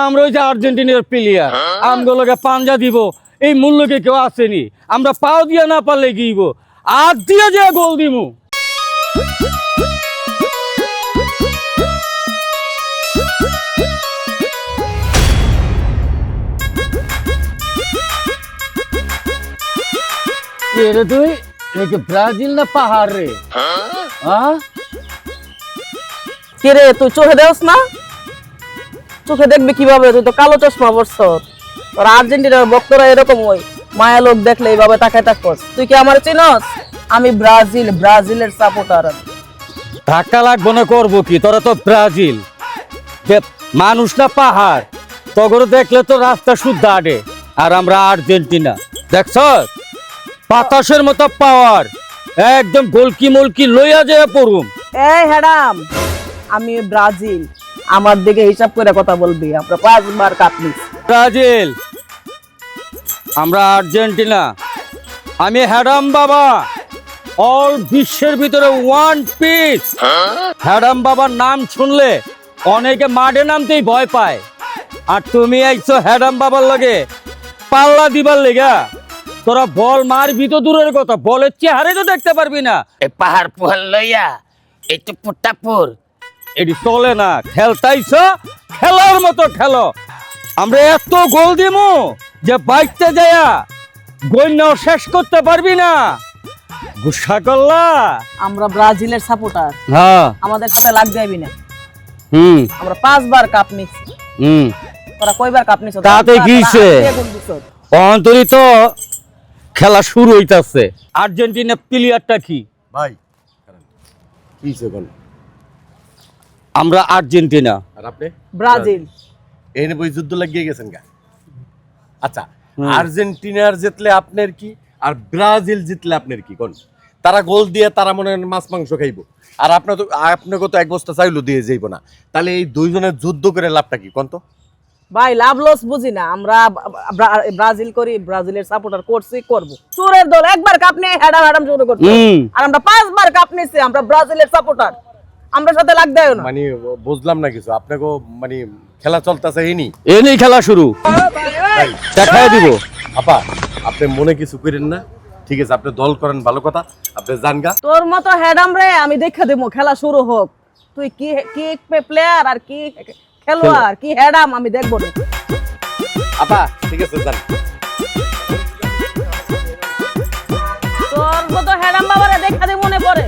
আমরা ওই যে আর্জেন্টিনার প্লেয়ার আমগুলোকে পাঞ্জা দিব এই মূল্যকে কেউ আসেনি আমরা পাও দিয়া না পারলে গিয়েব আর দিয়ে যে গোল দিমু রে তুই ব্রাজিল না পাহাড় রে কি রে তুই চোখে দেওস না চোখে দেখবি কিভাবে তুই তো কালো চশমা পরছ তোর আর্জেন্টিনার ভক্তরা এরকম ওই মায়া লোক দেখলে এইভাবে তাকায় তাকস তুই কি আমার চিনস আমি ব্রাজিলের সাপোর্টার ধাক্কা লাগবো না করবো কি তোরা তো ব্রাজিল মানুষ না পাহাড় তগর দেখলে তো রাস্তা শুদ্ধ আডে আর আমরা আর্জেন্টিনা দেখছ বাতাসের মতো পাওয়ার একদম গোলকি মলকি লইয়া যায় পড়ুম এই হ্যাডাম আমি ব্রাজিল আমার দিকে হিসাব করে কথা বলবি আমরা 5 বার কাপ নিছি ব্রাজিল আমরা আর্জেন্টিনা আমি হ্যাডাম বাবা অল বিশ্বের ভিতরে ওয়ান পিস হ্যাডাম বাবার নাম শুনলে অনেকে মাঠে নামতেই ভয় পায় আর তুমি আইছো হ্যাডাম বাবার লগে পাল্লা দিবার লেগা তোরা বল মারবি তো দূরের কথা বলের চেহারে তো দেখতে পারবি না এই পাহাড় পোহার লইয়া এই তো পুটাপুর এটি চলে না খেলতাইছ খেলার মতো খেলো আমরা এত গোল দিমু যে বাইকতে যায়া গোল শেষ করতে পারবি না গুসা করলা আমরা ব্রাজিলের সাপোর্টার হ্যাঁ আমাদের সাথে লাগ যাবি না হুম আমরা 5 বার কাপ নিছি হুম তোরা কয়বার কাপ নিছ তাতে কিছে অন্তরিত খেলা শুরু হইতাছে আর্জেন্টিনা প্লেয়ারটা কি ভাই কিছে কোন আমরা আর্জেন্টিনা আর আপনি ব্রাজিল এনে বই যুদ্ধ লাগিয়ে গেছেন গা আচ্ছা আর্জেন্টিনার জিতলে আপনার কি আর ব্রাজিল জিতলে আপনার কি কোন তারা গোল দিয়ে তারা মনে হয় মাছ মাংস খাইবো আর আপনাকে তো এক বস্তা চাইলো দিয়ে যাইব না তাহলে এই দুইজনের যুদ্ধ করে লাভটা কি কোন তো ভাই লাভ লস বুঝি না আমরা ব্রাজিল করি ব্রাজিলের সাপোর্টার করব চোরের দল একবার কাপ নিয়ে হেডাম শুরু করছে আর আমরা 5 বার কাপ নিছি আমরা ব্রাজিলের সাপোর্টার আমরা সাথে লাগ দেয় না মানে বুঝলাম না কিছু আপনাকে মানে খেলা চলতেছে এনি খেলা শুরু দেখাই দিব আপা আপনি মনে কিছু করেন না ঠিক আছে আপনি দল করেন ভালো কথা আপনি জানগা তোর মতো হেডাম রে আমি দেখা দেবো খেলা শুরু হোক তুই কি কি প্লেয়ার আর কি খেলোয়াড় কি হেডাম আমি দেখবো না আপা ঠিক আছে জান তোর মতো হেডাম বাবারে দেখা দেবো মনে পড়ে